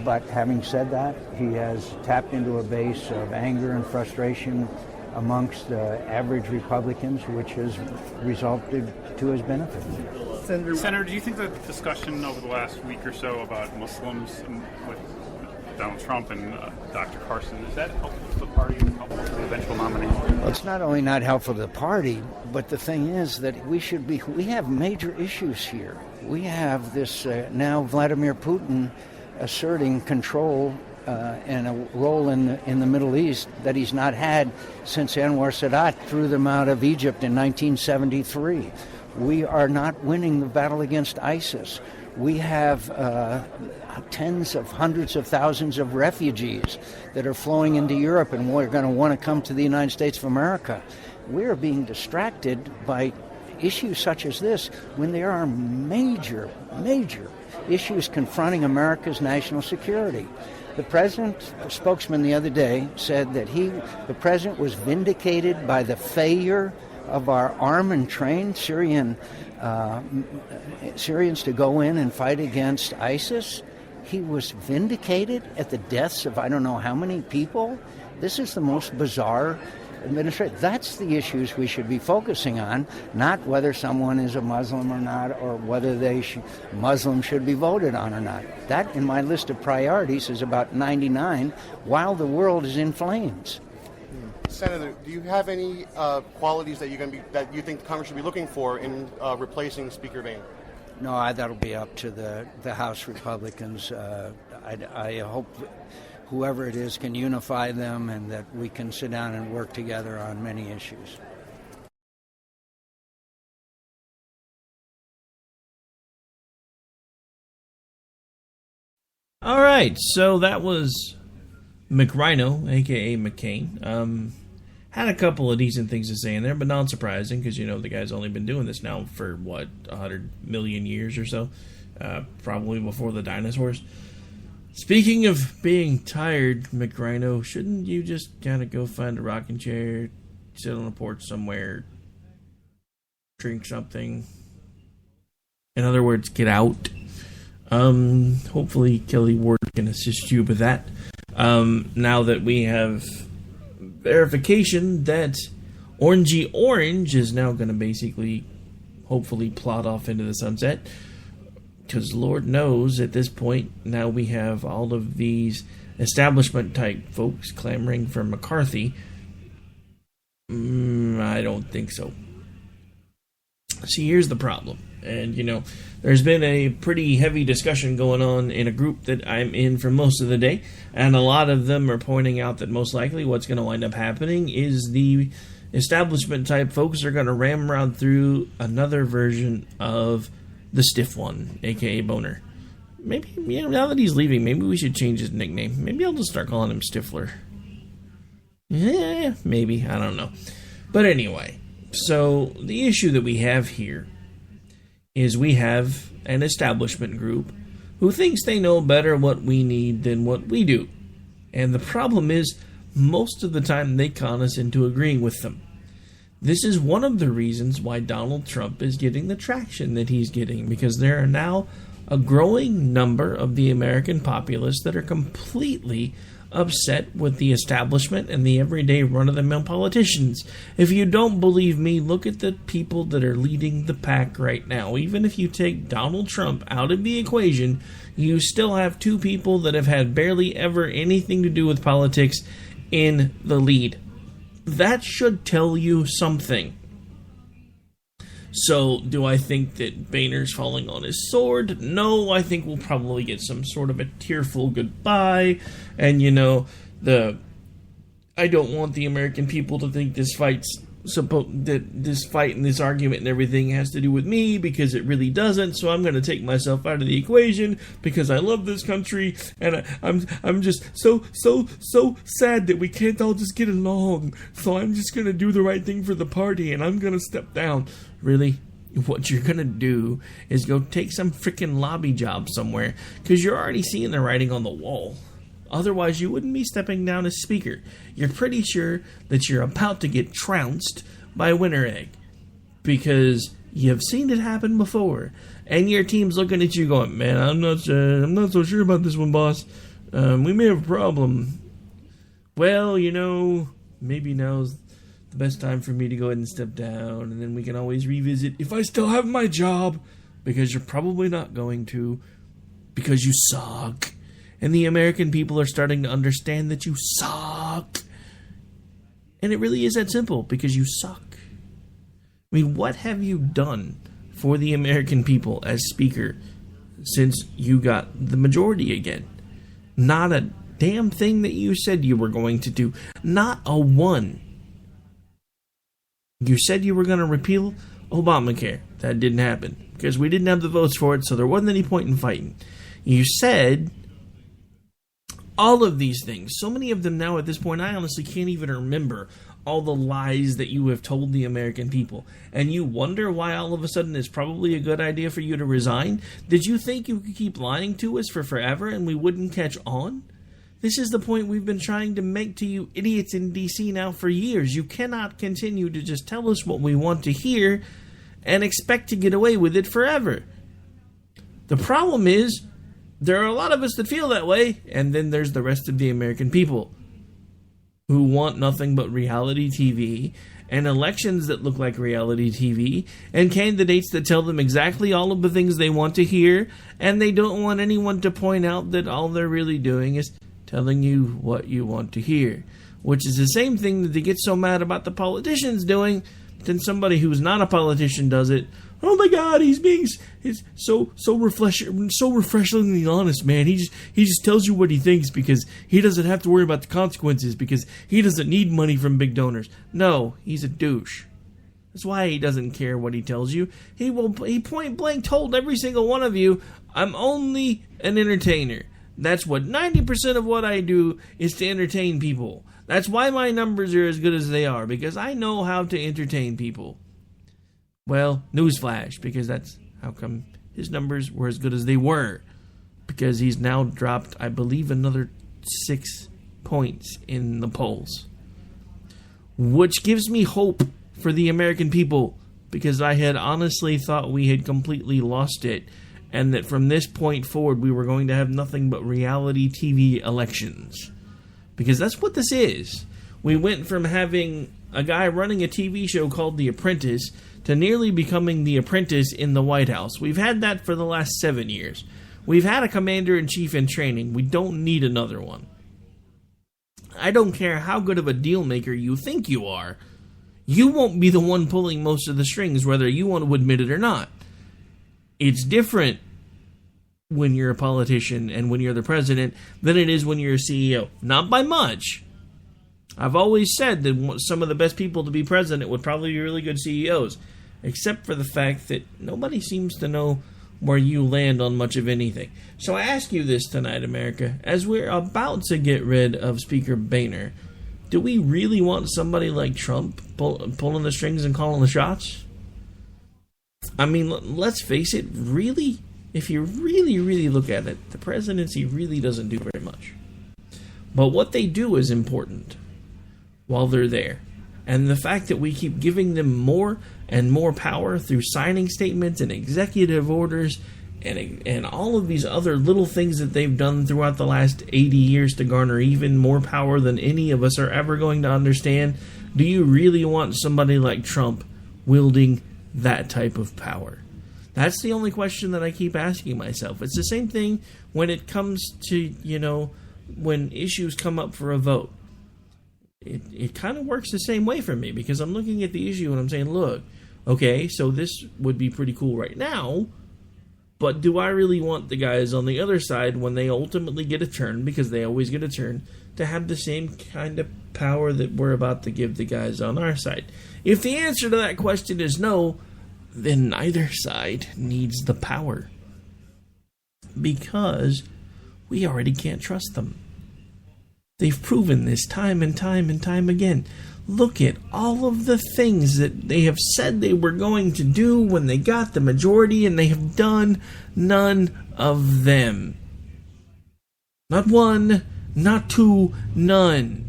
But having said that, he has tapped into a base of anger and frustration amongst average Republicans, which has resulted to his benefit. Senator, do you think the discussion over the last week or so about Muslims and with Donald Trump and Dr. Carson, is that helpful to the party and helpful to the eventual nominee? Well, it's not only not helpful to the party, but the thing is that we have major issues here. We have this now Vladimir Putin asserting control and a role in the Middle East that he's not had since Anwar Sadat threw them out of Egypt in 1973. We are not winning the battle against ISIS. We have tens of hundreds of thousands of refugees that are flowing into Europe and are going to want to come to the United States of America. We're being distracted by issues such as this when there are major issues confronting America's national security. The spokesman the other day said that the president was vindicated by the failure of our arm and train Syrians to go in and fight against ISIS. He was vindicated at the deaths of I don't know how many people. This is the most bizarre administration. That's the issues we should be focusing on, not whether someone is a Muslim or not, or whether Muslims should be voted on or not. That, in my list of priorities, is about 99, while the world is in flames. Senator, do you have any qualities that that you think Congress should be looking for in replacing Speaker Boehner? No, that'll be up to the House Republicans. I hope whoever it is can unify them and that we can sit down and work together on many issues. All right, so that was McRhino, a.k.a. McCain. Had a couple of decent things to say in there, but not surprising because, the guy's only been doing this now for, 100 million years or so? Probably before the dinosaurs. Speaking of being tired, McRhino, shouldn't you just kind of go find a rocking chair, sit on a porch somewhere, drink something? In other words, get out. Hopefully Kelly Ward can assist you with that. Now that we have verification that Orangey Orange is now going to basically, hopefully, plod off into the sunset. Because Lord knows, at this point, now we have all of these establishment-type folks clamoring for McCarthy. I don't think so. See, here's the problem. And, there's been a pretty heavy discussion going on in a group that I'm in for most of the day. And a lot of them are pointing out that most likely what's going to wind up happening is the establishment-type folks are going to ramrod through another version of the stiff one, a.k.a. Boner. Maybe, now that he's leaving, maybe we should change his nickname. Maybe I'll just start calling him Stifler. Yeah, maybe. I don't know. But anyway, so the issue that we have here is we have an establishment group who thinks they know better what we need than what we do. And the problem is, most of the time they con us into agreeing with them. This is one of the reasons why Donald Trump is getting the traction that he's getting, because there are now a growing number of the American populace that are completely upset with the establishment and the everyday run-of-the-mill politicians. If you don't believe me, look at the people that are leading the pack right now. Even if you take Donald Trump out of the equation, you still have two people that have had barely ever anything to do with politics in the lead. That should tell you something. So, do I think that Boehner's falling on his sword? No, I think we'll probably get some sort of a tearful goodbye. And, I don't want the American people to think this fight and this argument and everything has to do with me, because it really doesn't. So I'm going to take myself out of the equation because I love this country, and I'm just so sad that we can't all just get along. So I'm just going to do the right thing for the party, and I'm going to step down. Really? What you're going to do is go take some freaking lobby job somewhere, because you're already seeing the writing on the wall. Otherwise, you wouldn't be stepping down as speaker. You're pretty sure that you're about to get trounced by Winter Egg, because you've seen it happen before, and your team's looking at you going, "Man, I'm not so sure about this one, boss. We may have a problem." Well, maybe now's the best time for me to go ahead and step down, and then we can always revisit if I still have my job, because you're probably not going to, because you suck. And the American people are starting to understand that you suck. And it really is that simple, because you suck. I mean, what have you done for the American people as speaker since you got the majority again? Not a damn thing that you said you were going to do. Not a one. You said you were going to repeal Obamacare. That didn't happen, because we didn't have the votes for it, so there wasn't any point in fighting. You said all of these things, so many of them now at this point, I honestly can't even remember all the lies that you have told the American people. And you wonder why all of a sudden it's probably a good idea for you to resign? Did you think you could keep lying to us for forever and we wouldn't catch on? This is the point we've been trying to make to you idiots in D.C. now for years. You cannot continue to just tell us what we want to hear and expect to get away with it forever. The problem is, there are a lot of us that feel that way, and then there's the rest of the American people. who want nothing but reality TV, and elections that look like reality TV, and candidates that tell them exactly all of the things they want to hear, and they don't want anyone to point out that all they're really doing is telling you what you want to hear. Which is the same thing that they get so mad about the politicians doing, but then somebody who's not a politician does it. Oh my God, he's so refreshingly honest, man. He just tells you what he thinks because he doesn't have to worry about the consequences because he doesn't need money from big donors. No, he's a douche. That's why he doesn't care what he tells you. He point blank told every single one of you, I'm only an entertainer. That's what 90% of what I do is to entertain people. That's why my numbers are as good as they are, because I know how to entertain people. Well, newsflash, because that's how come his numbers were as good as they were. Because he's now dropped, I believe, another 6 points in the polls. Which gives me hope for the American people, because I had honestly thought we had completely lost it, and that from this point forward we were going to have nothing but reality TV elections. Because that's what this is. We went from having a guy running a TV show called The Apprentice to nearly becoming the apprentice in the White House. We've had that for the last 7 years. We've had a commander-in-chief in training. We don't need another one. I don't care how good of a deal maker you think you are. You won't be the one pulling most of the strings, whether you want to admit it or not. It's different when you're a politician and when you're the president than it is when you're a CEO. Not by much. I've always said that some of the best people to be president would probably be really good CEOs, except for the fact that nobody seems to know where you land on much of anything. So I ask you this tonight, America, as we're about to get rid of Speaker Boehner, do we really want somebody like Trump pulling the strings and calling the shots? I mean, let's face it, really, if you really look at it, the presidency really doesn't do very much. But what they do is important while they're there. And the fact that we keep giving them more and more power through signing statements and executive orders and all of these other little things that they've done throughout the last 80 years to garner even more power than any of us are ever going to understand. Do you really want somebody like Trump wielding that type of power? That's the only question that I keep asking myself. It's the same thing when it comes to, when issues come up for a vote. It kind of works the same way for me, because I'm looking at the issue and I'm saying, look, okay, so this would be pretty cool right now, but do I really want the guys on the other side, when they ultimately get a turn, because they always get a turn, to have the same kind of power that we're about to give the guys on our side? If the answer to that question is no, then neither side needs the power, because we already can't trust them. They've proven this time and time and time again. Look at all of the things that they have said they were going to do when they got the majority, and they have done none of them. Not one, not two, none.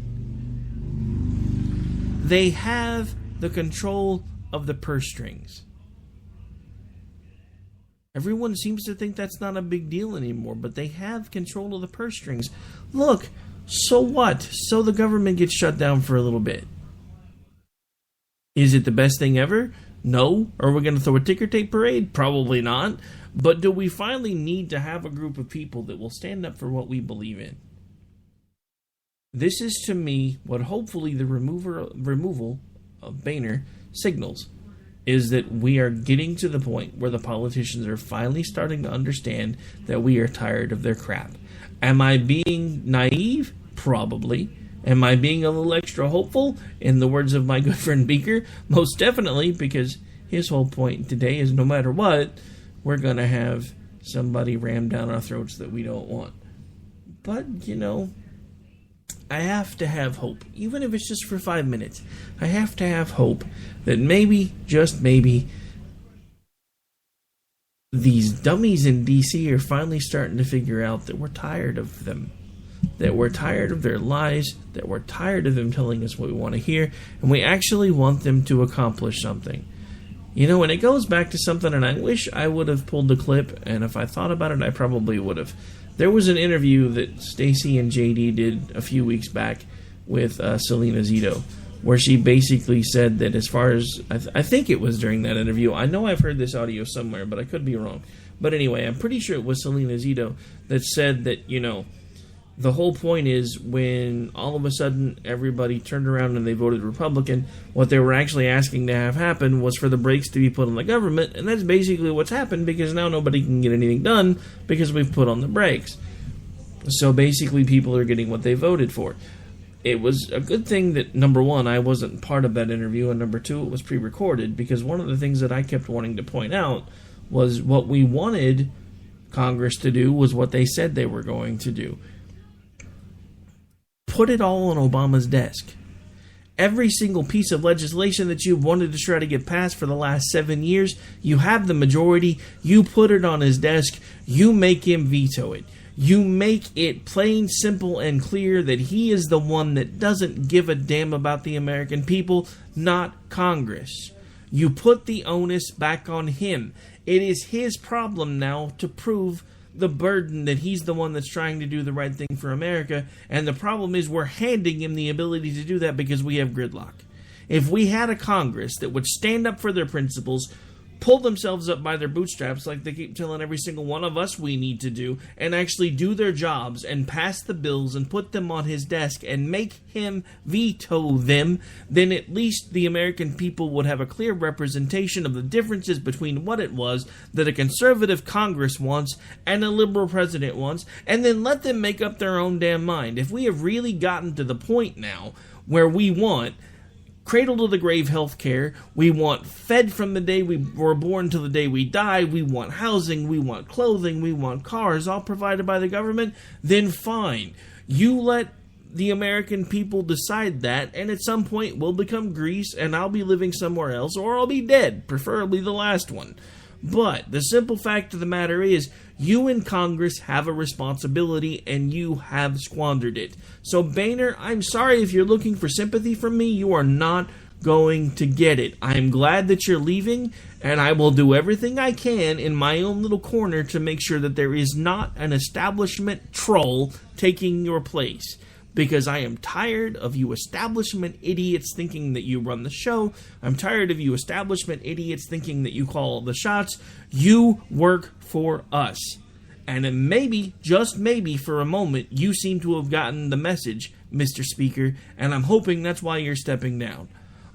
They have the control of the purse strings. Everyone seems to think that's not a big deal anymore, but they have control of the purse strings. Look, so what? So the government gets shut down for a little bit. Is it the best thing ever? No. Are we going to throw a ticker tape parade? Probably not. But do we finally need to have a group of people that will stand up for what we believe in? This is, to me, what hopefully the removal of Boehner signals, is that we are getting to the point where the politicians are finally starting to understand that we are tired of their crap. Am I being naive? Probably. Am I being a little extra hopeful? In the words of my good friend Beaker, most definitely, because his whole point today is no matter what, we're going to have somebody rammed down our throats that we don't want. But, I have to have hope, even if it's just for 5 minutes. I have to have hope that maybe, just maybe, these dummies in D.C. are finally starting to figure out that we're tired of them. That we're tired of their lies, that we're tired of them telling us what we want to hear, and we actually want them to accomplish something. And it goes back to something, and I wish I would have pulled the clip, and if I thought about it, I probably would have. There was an interview that Stacey and JD did a few weeks back with Selena Zito, where she basically said that as far as, I think it was during that interview, I know I've heard this audio somewhere, but I could be wrong. But anyway, I'm pretty sure it was Selena Zito that said that, you know, the whole point is when all of a sudden everybody turned around and they voted Republican, what they were actually asking to have happen was for the brakes to be put on the government, and that's basically what's happened, because now nobody can get anything done because we've put on the brakes. So basically people are getting what they voted for. It was a good thing that, number one, I wasn't part of that interview, and number two, it was pre-recorded, because one of the things that I kept wanting to point out was what we wanted Congress to do was what they said they were going to do. Put it all on Obama's desk. Every single piece of legislation that you've wanted to try to get passed for the last 7 years, you have the majority, you put it on his desk, you make him veto it. You make it plain, simple, and clear that he is the one that doesn't give a damn about the American people, not Congress. You put the onus back on him. It is his problem now to prove the burden that he's the one that's trying to do the right thing for America, and the problem is we're handing him the ability to do that because we have gridlock. If we had a Congress that would stand up for their principles, pull themselves up by their bootstraps like they keep telling every single one of us we need to do, and actually do their jobs and pass the bills and put them on his desk and make him veto them, then at least the American people would have a clear representation of the differences between what it was that a conservative Congress wants and a liberal president wants, and then let them make up their own damn mind. If we have really gotten to the point now where we want cradle-to-the-grave health care, we want fed from the day we were born to the day we die, we want housing, we want clothing, we want cars, all provided by the government, then fine. You let the American people decide that, and at some point we'll become Greece, and I'll be living somewhere else, or I'll be dead, preferably the last one. But the simple fact of the matter is, you in Congress have a responsibility, and you have squandered it. So, Boehner, I'm sorry if you're looking for sympathy from me. You are not going to get it. I'm glad that you're leaving, and I will do everything I can in my own little corner to make sure that there is not an establishment troll taking your place. Because I am tired of you establishment idiots thinking that you run the show. I'm tired of you establishment idiots thinking that you call the shots. You work for us. And then maybe, just maybe for a moment, you seem to have gotten the message, Mr. Speaker, and I'm hoping that's why you're stepping down.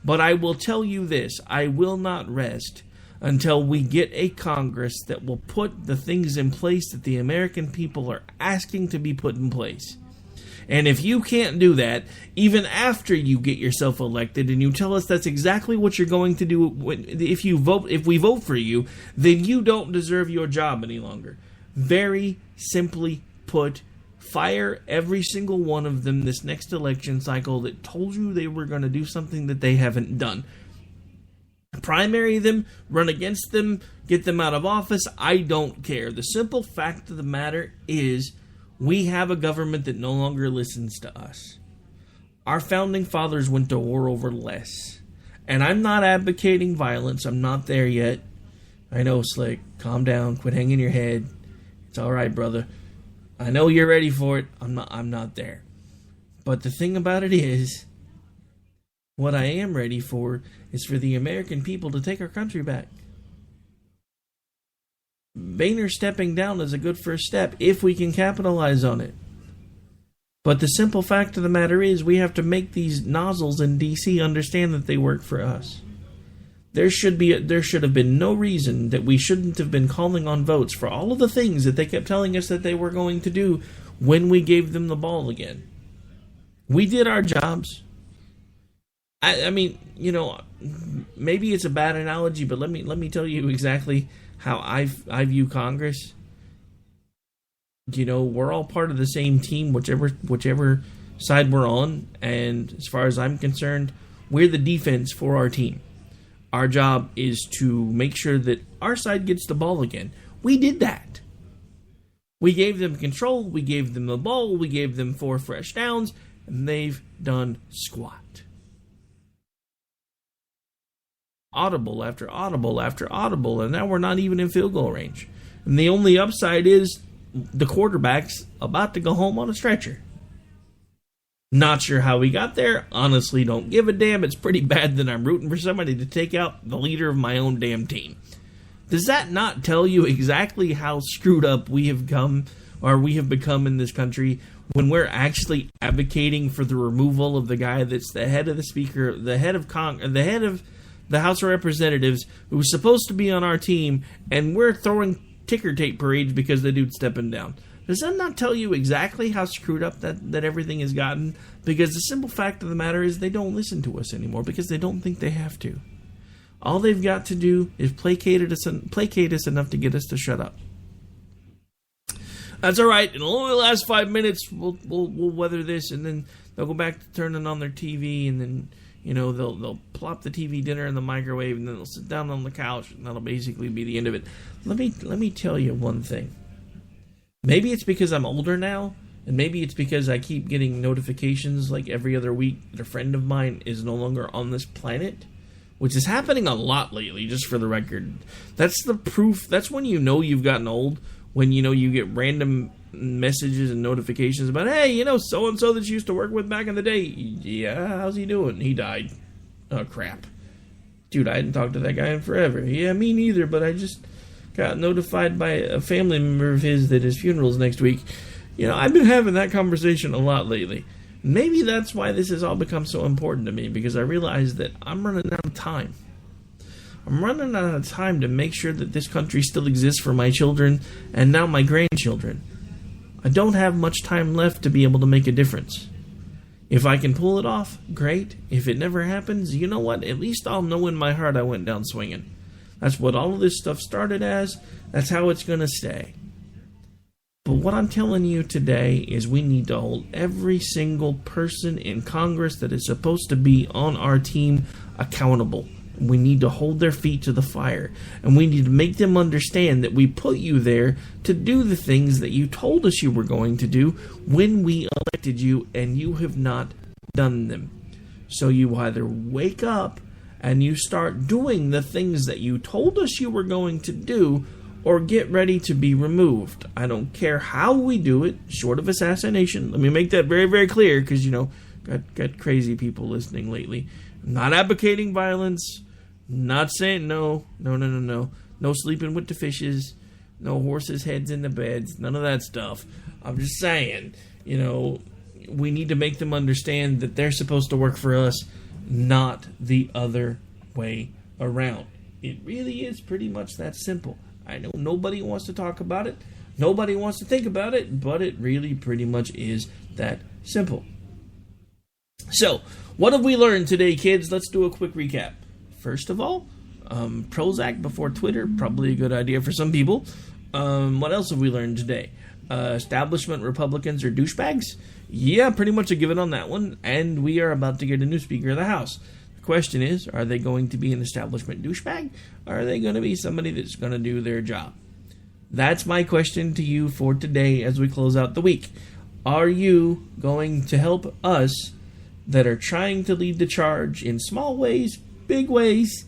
But I will tell you this, I will not rest until we get a Congress that will put the things in place that the American people are asking to be put in place. And if you can't do that, even after you get yourself elected and you tell us that's exactly what you're going to do if we vote for you, then you don't deserve your job any longer. Very simply put, fire every single one of them this next election cycle that told you they were going to do something that they haven't done. Primary them, run against them, get them out of office, I don't care. The simple fact of the matter is, we have a government that no longer listens to us. Our founding fathers went to war over less. And I'm not advocating violence. I'm not there yet. I know, Slick. Calm down. Quit hanging your head. It's all right, brother. I know you're ready for it. I'm not there. But the thing about it is, what I am ready for is for the American people to take our country back. Boehner stepping down is a good first step if we can capitalize on it. But the simple fact of the matter is we have to make these nozzles in D.C. understand that they work for us. There should have been no reason that we shouldn't have been calling on votes for all of the things that they kept telling us that they were going to do when we gave them the ball again. We did our jobs. I mean, you know, maybe it's a bad analogy, but let me tell you exactly how I view Congress. You know, we're all part of the same team, whichever side we're on, and as far as I'm concerned, we're the defense for our team. Our job is to make sure that our side gets the ball again. We did that. We gave them control, we gave them the ball, we gave them 4 fresh downs, and they've done squat. Audible after audible after audible, and now we're not even in field goal range. And the only upside is the quarterback's about to go home on a stretcher. Not sure how we got there. Honestly, don't give a damn. It's pretty bad that I'm rooting for somebody to take out the leader of my own damn team. Does that not tell you exactly how screwed up we have become in this country when we're actually advocating for the removal of the guy that's the head of the speaker, the head of the House of Representatives, who's supposed to be on our team, and we're throwing ticker tape parades because the dude's stepping down? Does that not tell you exactly how screwed up that everything has gotten? Because the simple fact of the matter is they don't listen to us anymore because they don't think they have to. All they've got to do is placate us enough to get us to shut up. That's all right. It'll only last 5 minutes. We'll weather this, and then they'll go back to turning on their TV, and then they'll plop the TV dinner in the microwave, and then they'll sit down on the couch, and that'll basically be the end of it. Let me tell you one thing. Maybe it's because I'm older now, and maybe it's because I keep getting notifications like every other week that a friend of mine is no longer on this planet, which is happening a lot lately, just for the record. That's the proof. That's when you know you've gotten old, when you get random messages and notifications about, hey, so-and-so that you used to work with back in the day. Yeah, how's he doing? He died. Oh, crap. Dude, I hadn't talked to that guy in forever. Yeah, me neither, but I just got notified by a family member of his that his funeral's next week. I've been having that conversation a lot lately. Maybe that's why this has all become so important to me, because I realize that I'm running out of time. I'm running out of time to make sure that this country still exists for my children and now my grandchildren. I don't have much time left to be able to make a difference. If I can pull it off, great. If it never happens, you know what? At least I'll know in my heart I went down swinging. That's what all of this stuff started as. That's how it's going to stay. But what I'm telling you today is we need to hold every single person in Congress that is supposed to be on our team accountable. We need to hold their feet to the fire. And we need to make them understand that we put you there to do the things that you told us you were going to do when we elected you, and you have not done them. So you either wake up and you start doing the things that you told us you were going to do, or get ready to be removed. I don't care how we do it, short of assassination. Let me make that very, very clear, because, got crazy people listening lately. I'm not advocating violence, not saying no, no sleeping with the fishes, no horses' heads in the beds, none of that stuff. I'm just saying, we need to make them understand that they're supposed to work for us, not the other way around. It really is pretty much that simple. I know nobody wants to talk about it, nobody wants to think about it, but it really pretty much is that simple. So, what have we learned today, kids? Let's do a quick recap. First of all, Prozac before Twitter, probably a good idea for some people. What else have we learned today? Establishment Republicans are douchebags? Yeah, pretty much a given on that one. And we are about to get a new Speaker of the House. The question is, are they going to be an establishment douchebag? Or are they going to be somebody that's going to do their job? That's my question to you for today as we close out the week. Are you going to help us that are trying to lead the charge in small ways, big ways,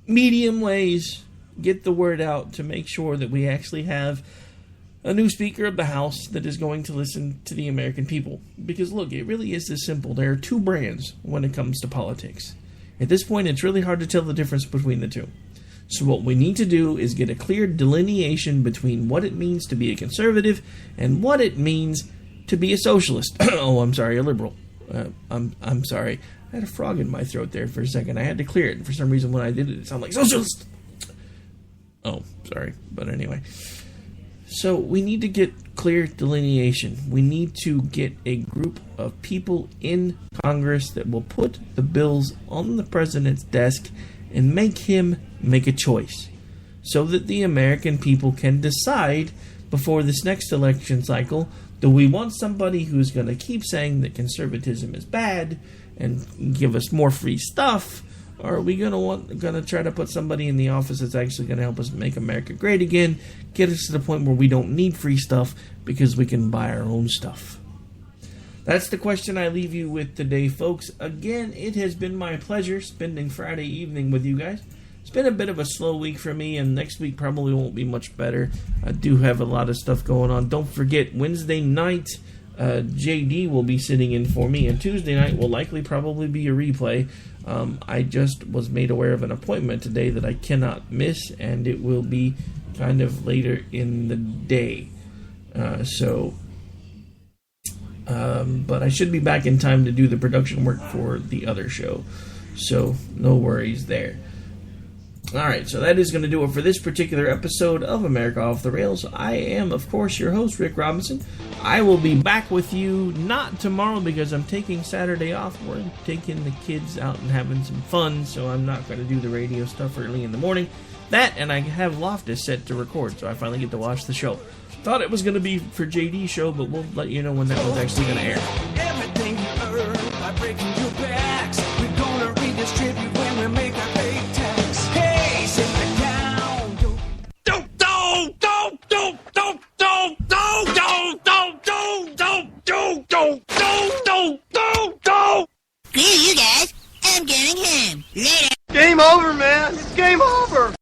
medium ways, get the word out to make sure that we actually have a new Speaker of the House that is going to listen to the American people? Because look, it really is this simple. There are two brands when it comes to politics. At this point, it's really hard to tell the difference between the two. So what we need to do is get a clear delineation between what it means to be a conservative and what it means to be a socialist. Oh, I'm sorry, a liberal. I'm sorry. I had a frog in my throat there for a second. I had to clear it. And for some reason, when I did it, it sounded like socialist. Oh, sorry. But anyway. So we need to get clear delineation. We need to get a group of people in Congress that will put the bills on the president's desk and make him make a choice, so that the American people can decide before this next election cycle, do we want somebody who's going to keep saying that conservatism is bad and give us more free stuff, or are we going to try to put somebody in the office that's actually going to help us make America great again, get us to the point where we don't need free stuff because we can buy our own stuff? That's the question I leave you with today, folks. Again, it has been my pleasure spending Friday evening with you guys. It's been a bit of a slow week for me, and next week probably won't be much better. I do have a lot of stuff going on. Don't forget, Wednesday night, JD will be sitting in for me, and Tuesday night will likely probably be a replay. I just was made aware of an appointment today that I cannot miss, and it will be kind of later in the day. But I should be back in time to do the production work for the other show, so no worries there. Alright, so that is going to do it for this particular episode of America Off the Rails. I am, of course, your host, Rick Robinson. I will be back with you not tomorrow because I'm taking Saturday off. We're taking the kids out and having some fun, so I'm not going to do the radio stuff early in the morning. That, and I have Loftus set to record, so I finally get to watch the show. Thought it was going to be for JD's show, but we'll let you know when that one's actually going to air. Everything you earn by breaking your backs, we're gonna redistribute when we make our pay tax. Hey, sit down. Screw you guys. I'm getting home. Later. Game over, man. It's game over.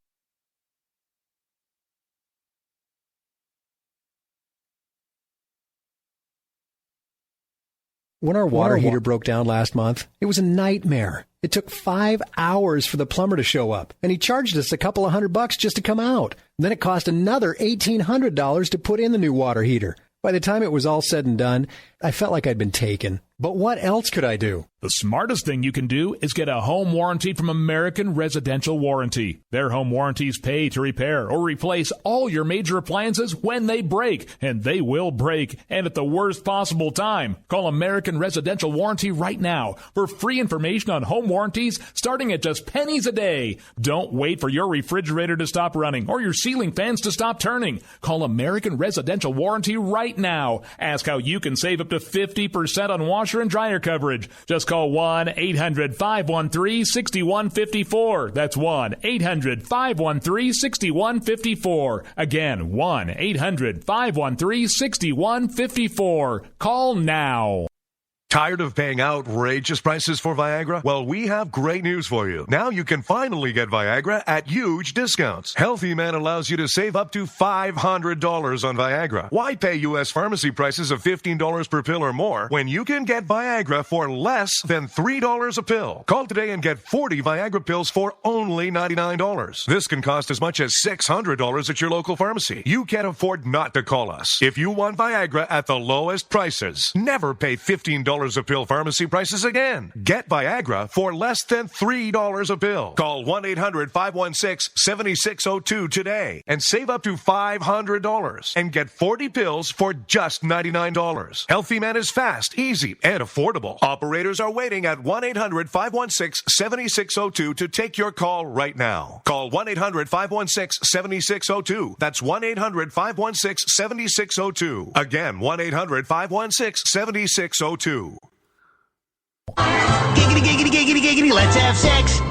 When our water heater broke down last month, it was a nightmare. It took 5 hours for the plumber to show up, and he charged us a couple of $100 just to come out. Then it cost another $1,800 to put in the new water heater. By the time it was all said and done, I felt like I'd been taken. But what else could I do? The smartest thing you can do is get a home warranty from American Residential Warranty. Their home warranties pay to repair or replace all your major appliances when they break, and they will break, and at the worst possible time. Call American Residential Warranty right now for free information on home warranties starting at just pennies a day. Don't wait for your refrigerator to stop running or your ceiling fans to stop turning. Call American Residential Warranty right now. Ask how you can save up to 50% on washer and dryer coverage. Just call 1-800-513-6154. That's 1-800-513-6154. Again, 1-800-513-6154. Call now. Tired of paying outrageous prices for Viagra? Well, we have great news for you. Now you can finally get Viagra at huge discounts. Healthy Man allows you to save up to $500 on Viagra. Why pay U.S. pharmacy prices of $15 per pill or more when you can get Viagra for less than $3 a pill? Call today and get 40 Viagra pills for only $99. This can cost as much as $600 at your local pharmacy. You can't afford not to call us. If you want Viagra at the lowest prices, never pay $15 a pill pharmacy prices again. Get Viagra for less than $3 a pill. Call 1-800-516-7602 today and save up to $500 and get 40 pills for just $99. Healthy Man is fast, easy, and affordable. Operators are waiting at 1-800-516-7602 to take your call right now. Call 1-800-516-7602. That's 1-800-516-7602. Again, 1-800-516-7602. Giggity, giggity, giggity, giggity, let's have sex.